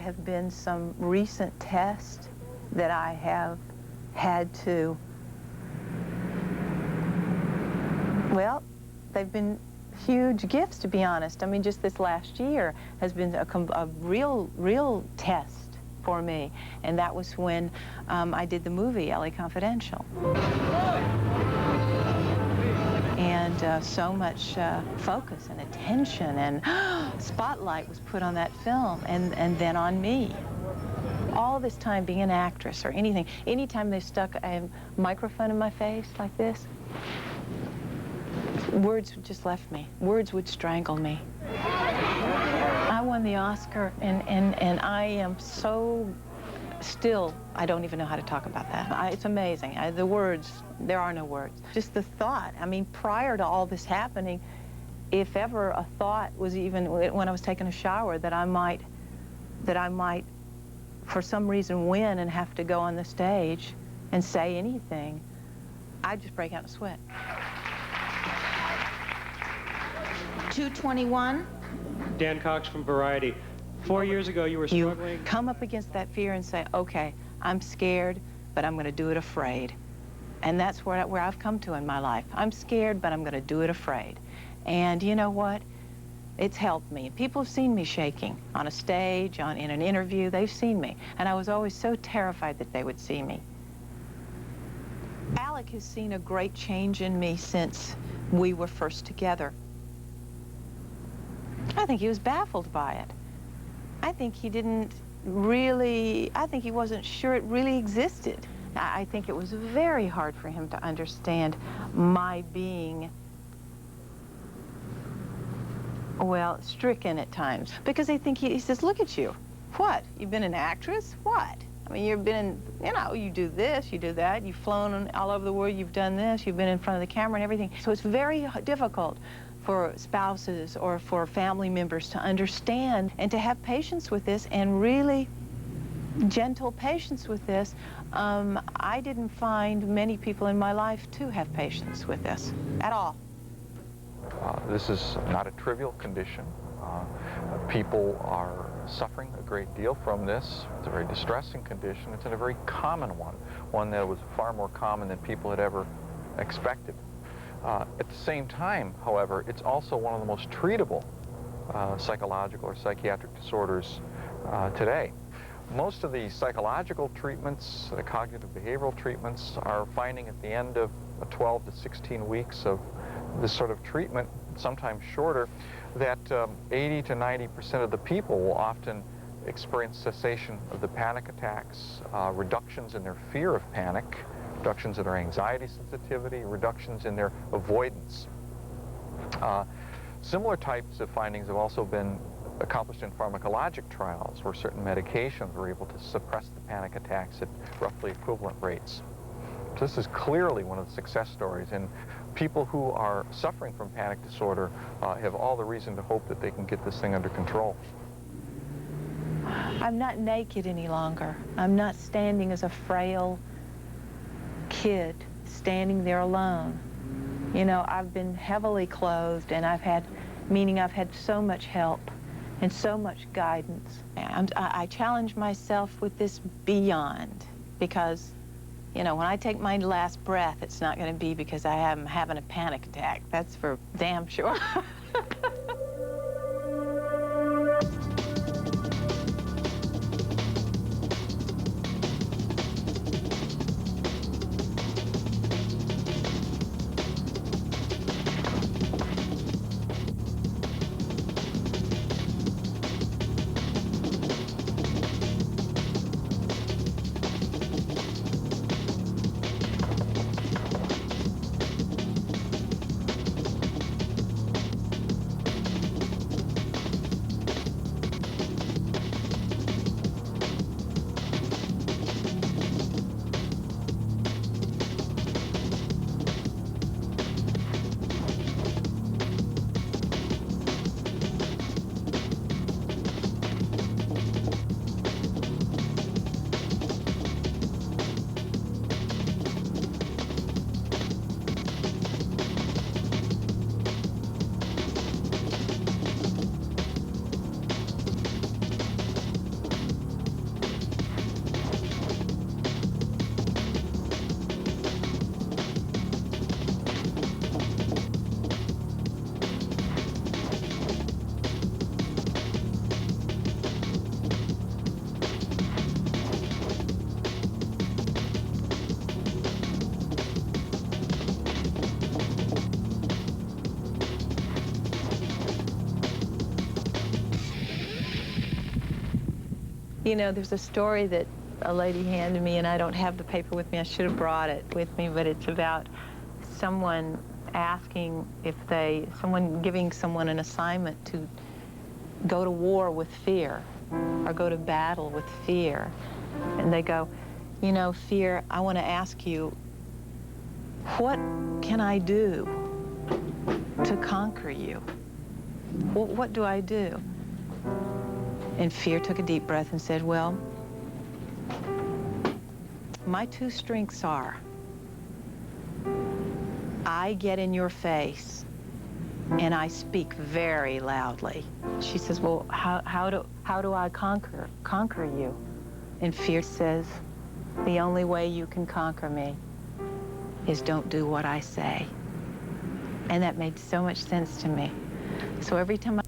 have been some recent tests that I have had to, well, they've been huge gifts, to be honest. I mean, just this last year has been a real test for me, and that was when I did the movie LA Confidential. And so much focus and attention and spotlight was put on that film, and then on me. All this time being an actress or anything, anytime they stuck a microphone in my face like this, words just left me. Words would strangle me. I won the Oscar, and I am so still, I don't even know how to talk about that. It's amazing. The words, there are no words. Just the thought. I mean, prior to all this happening, if ever a thought was even, when I was taking a shower, that I might, for some reason, win and have to go on the stage and say anything, I'd just break out in sweat. 221. Dan Cox from Variety. 4 years ago, you were struggling. You come up against that fear and say, okay, I'm scared, but I'm going to do it afraid. And that's where I've come to in my life. I'm scared, but I'm going to do it afraid. And you know what? It's helped me. People have seen me shaking on a stage, in an interview. They've seen me. And I was always so terrified that they would see me. Alec has seen a great change in me since we were first together. I think he was baffled by it. I think he didn't really, I think he wasn't sure it really existed. I think it was very hard for him to understand my being, well, stricken at times. Because I think he says, look at you. What? You've been an actress? What? I mean, you've been, you know, you do this, you do that, you've flown all over the world, you've done this, you've been in front of the camera and everything. So it's very difficult for spouses or for family members to understand and to have patience with this, and really gentle patience with this. I didn't find many people in my life to have patience with this at all. This is not a trivial condition. People are suffering a great deal from this. It's a very distressing condition. It's a very common one that was far more common than people had ever expected. At the same time, however, it's also one of the most treatable psychological or psychiatric disorders today. Most of the psychological treatments, the cognitive behavioral treatments, are finding at the end of 12 to 16 weeks of this sort of treatment, sometimes shorter, that 80 to 90% of the people will often experience cessation of the panic attacks, reductions in their fear of panic, reductions in their anxiety sensitivity, reductions in their avoidance. Similar types of findings have also been accomplished in pharmacologic trials, where certain medications were able to suppress the panic attacks at roughly equivalent rates. So this is clearly one of the success stories, and people who are suffering from panic disorder have all the reason to hope that they can get this thing under control. I'm not naked any longer. I'm not standing as a frail kid standing there alone. You know, I've been heavily clothed, and I've had so much help and so much guidance. I challenge myself with this beyond, because, you know, when I take my last breath, it's not going to be because I am having a panic attack. That's for damn sure. You know, there's a story that a lady handed me, and I don't have the paper with me. I should have brought it with me, but it's about someone asking if someone giving someone an assignment to go to war with fear or go to battle with fear. And they go, you know, fear, I want to ask you, what can I do to conquer you? What do I do? And fear took a deep breath and said, well, my two strengths are, I get in your face and I speak very loudly. She says, well, how do I conquer you? And fear says, the only way you can conquer me is don't do what I say. And that made so much sense to me. So every time